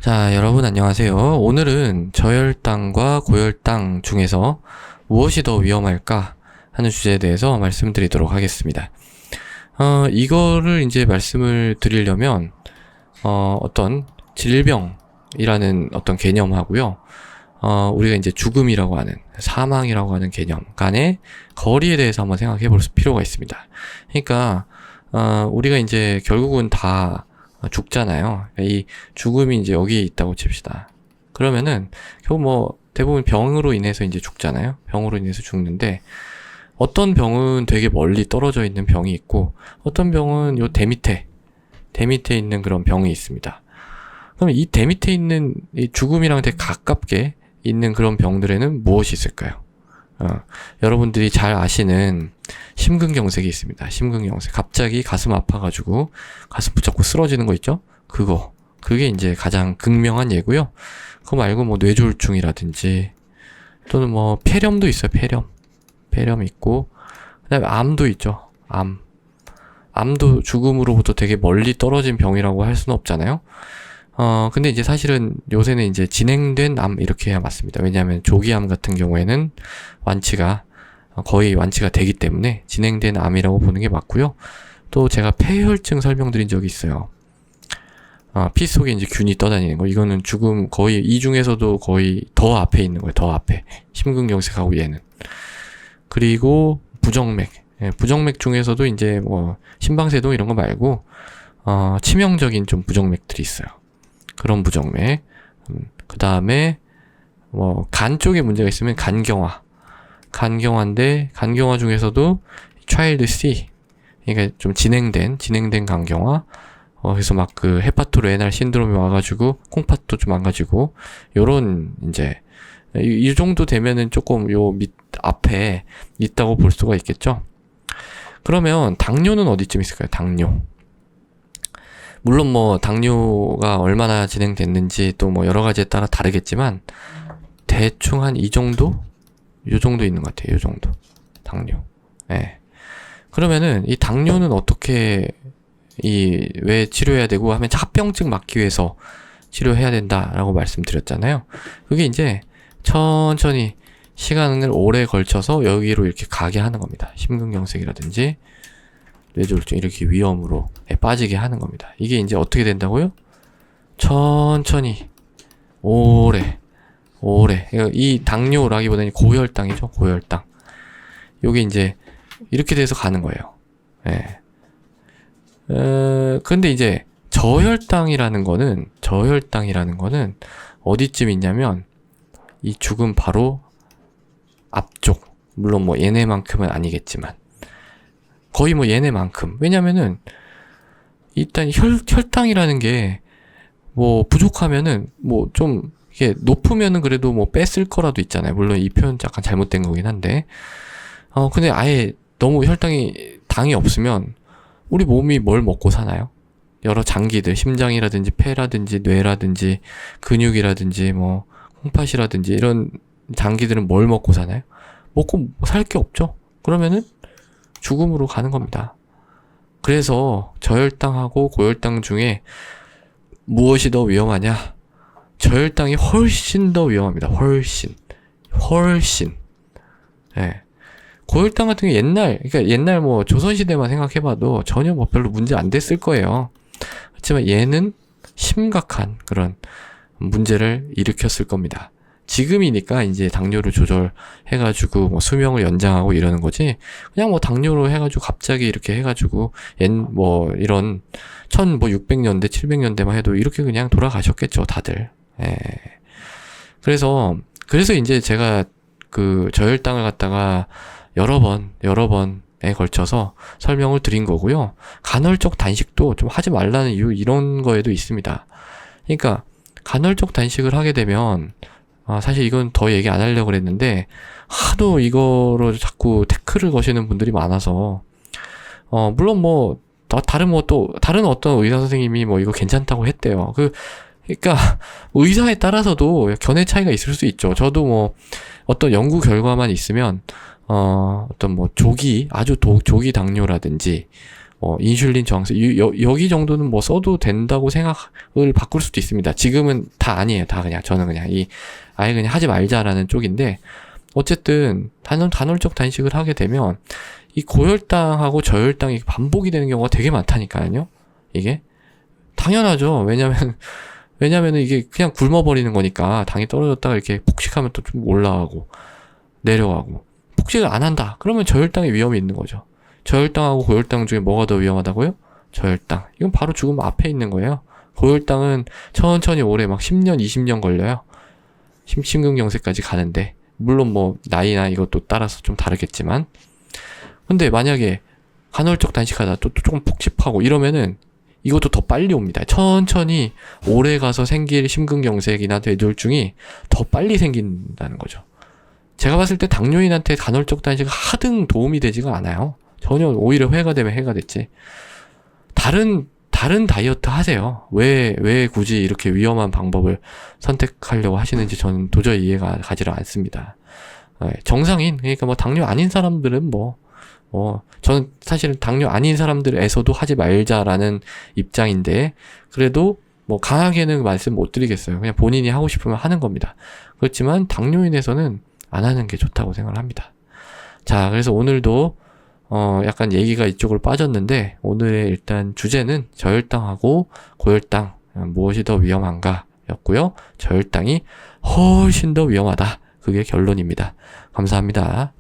자, 여러분 안녕하세요. 오늘은 저혈당과 고혈당 중에서 무엇이 더 위험할까 하는 주제에 대해서 말씀드리도록 하겠습니다. 이거를 이제 말씀을 드리려면, 어떤 질병이라는 어떤 개념하고요. 우리가 이제 죽음이라고 하는, 사망이라고 하는 개념 간의 거리에 대해서 한번 생각해 볼 필요가 있습니다. 그러니까, 우리가 이제 결국은 다 죽잖아요. 이 죽음이 이제 여기에 있다고 칩시다. 그러면은 결국 뭐 대부분 병으로 인해서 이제 죽잖아요. 병으로 인해서 죽는데 어떤 병은 되게 멀리 떨어져 있는 병이 있고 어떤 병은 요 대 밑에 있는 그런 병이 있습니다. 그럼 이 대 밑에 있는 이 죽음이랑 되게 가깝게 있는 그런 병들에는 무엇이 있을까요? 여러분들이 잘 아시는 심근경색이 있습니다. 심근경색. 갑자기 가슴 아파가지고 가슴 붙잡고 쓰러지는 거 있죠? 그게 이제 가장 극명한 예고요. 그거 말고 뭐 뇌졸중이라든지 또는 뭐 폐렴도 있어요. 폐렴 있고 그다음에 암도 있죠. 암도 죽음으로부터 되게 멀리 떨어진 병이라고 할 수는 없잖아요. 근데 이제 사실은 요새는 이제 진행된 암 이렇게 해야 맞습니다. 왜냐하면 조기암 같은 경우에는 거의 완치가 되기 때문에 진행된 암이라고 보는 게 맞고요. 또 제가 폐혈증 설명드린 적이 있어요. 피 속에 이제 균이 떠다니는 거. 이거는 죽음 거의 이 중에서도 거의 더 앞에 있는 거예요. 더 앞에. 심근경색하고 얘는. 그리고 부정맥. 부정맥 중에서도 이제 뭐 심방세동 이런 거 말고 치명적인 좀 부정맥들이 있어요. 그런 부정맥. 그 다음에 뭐 간 쪽에 문제가 있으면 간경화인데 간경화 중에서도 차일드 C, 그러니까 좀 진행된 간경화. 그래서 막 그 헤파토레날 신드롬이 와가지고 콩팥도 좀 망가지고 요런 이제 이 정도 되면은 조금 요 밑 앞에 있다고 볼 수가 있겠죠. 그러면 당뇨는 어디쯤 있을까요? 당뇨. 물론 뭐 당뇨가 얼마나 진행됐는지 또 뭐 여러 가지에 따라 다르겠지만 대충 한 이 정도? 요 정도 있는 것 같아요. 요 정도. 당뇨. 예. 그러면은 이 당뇨는 어떻게 왜 치료해야 되고 하면 합병증 막기 위해서 치료해야 된다라고 말씀드렸잖아요. 그게 이제 천천히 시간을 오래 걸쳐서 여기로 이렇게 가게 하는 겁니다. 심근경색이라든지 뇌졸중 이렇게 위험으로 빠지게 하는 겁니다. 이게 이제 어떻게 된다고요? 천천히 오래 이 당뇨라기보다는 고혈당이죠. 고혈당. 요게 이제 이렇게 돼서 가는 거예요. 예. 근데 이제 저혈당이라는 거는 어디쯤 있냐면 이 죽음 바로 앞쪽. 물론 뭐 얘네만큼은 아니겠지만 거의 뭐 얘네만큼. 왜냐면은 일단 혈당이라는 게 뭐 부족하면은 뭐 좀 이게 높으면은 그래도 뭐 뺐을 거라도 있잖아요. 물론 이 표현 약간 잘못된 거긴 한데 근데 아예 너무 당이 없으면 우리 몸이 뭘 먹고 사나요? 여러 장기들, 심장이라든지 폐라든지 뇌라든지 근육이라든지 뭐 콩팥이라든지 이런 장기들은 뭘 먹고 사나요? 먹고 살 게 없죠. 그러면은 죽음으로 가는 겁니다. 그래서 저혈당하고 고혈당 중에 무엇이 더 위험하냐? 저혈당이 훨씬 더 위험합니다. 훨씬. 예. 고혈당 같은 게 옛날 뭐 조선시대만 생각해봐도 전혀 뭐 별로 문제 안 됐을 거예요. 그렇지만 얘는 심각한 그런 문제를 일으켰을 겁니다. 지금이니까 이제 당뇨를 조절해가지고 뭐 수명을 연장하고 이러는 거지. 그냥 뭐 당뇨로 해가지고 갑자기 이렇게 해가지고 뭐 이런 1600년대, 700년대만 해도 이렇게 그냥 돌아가셨겠죠, 다들. 예. 그래서 이제 제가 그 저혈당을 갖다가 여러 번에 걸쳐서 설명을 드린 거고요. 간헐적 단식도 좀 하지 말라는 이유 이런 거에도 있습니다. 그러니까 간헐적 단식을 하게 되면 사실 이건 더 얘기 안 하려고 그랬는데 하도 이거로 자꾸 태클을 거시는 분들이 많아서 물론 뭐 다른 어떤 의사 선생님이 뭐 이거 괜찮다고 했대요. 그러니까 의사에 따라서도 견해 차이가 있을 수 있죠. 저도 뭐 어떤 연구 결과만 있으면 어떤 뭐 조기 당뇨라든지 인슐린 저항성, 여기 정도는 뭐 써도 된다고 생각을 바꿀 수도 있습니다. 지금은 다 아니에요. 다 그냥, 저는 그냥 아예 그냥 하지 말자라는 쪽인데, 어쨌든, 단월적 단식을 하게 되면, 이 고혈당하고 저혈당이 반복이 되는 경우가 되게 많다니까요. 이게. 당연하죠. 왜냐면은 이게 그냥 굶어버리는 거니까, 당이 떨어졌다가 이렇게 폭식하면 또 좀 올라가고, 내려가고. 폭식을 안 한다. 그러면 저혈당의 위험이 있는 거죠. 저혈당하고 고혈당 중에 뭐가 더 위험하다고요? 저혈당. 이건 바로 죽음 앞에 있는 거예요. 고혈당은 천천히 오래 막 10년, 20년 걸려요. 심근경색까지 가는데. 물론 뭐 나이나 이것도 따라서 좀 다르겠지만. 근데 만약에 간헐적 단식하다 또 조금 폭식하고 이러면은 이것도 더 빨리 옵니다. 천천히 오래 가서 생길 심근경색이나 뇌졸중이 더 빨리 생긴다는 거죠. 제가 봤을 때 당뇨인한테 간헐적 단식이 하등 도움이 되지가 않아요. 전혀. 오히려 해가 되면 해가 됐지. 다른 다이어트 하세요. 왜 굳이 이렇게 위험한 방법을 선택하려고 하시는지 저는 도저히 이해가 가지를 않습니다. 정상인, 그러니까 뭐 당뇨 아닌 사람들은 저는 사실은 당뇨 아닌 사람들에서도 하지 말자라는 입장인데, 그래도 뭐 강하게는 말씀 못 드리겠어요. 그냥 본인이 하고 싶으면 하는 겁니다. 그렇지만 당뇨인에서는 안 하는 게 좋다고 생각을 합니다. 자, 그래서 오늘도 약간 얘기가 이쪽으로 빠졌는데, 오늘의 일단 주제는 저혈당하고 고혈당 무엇이 더 위험한가 였고요. 저혈당이 훨씬 더 위험하다. 그게 결론입니다. 감사합니다.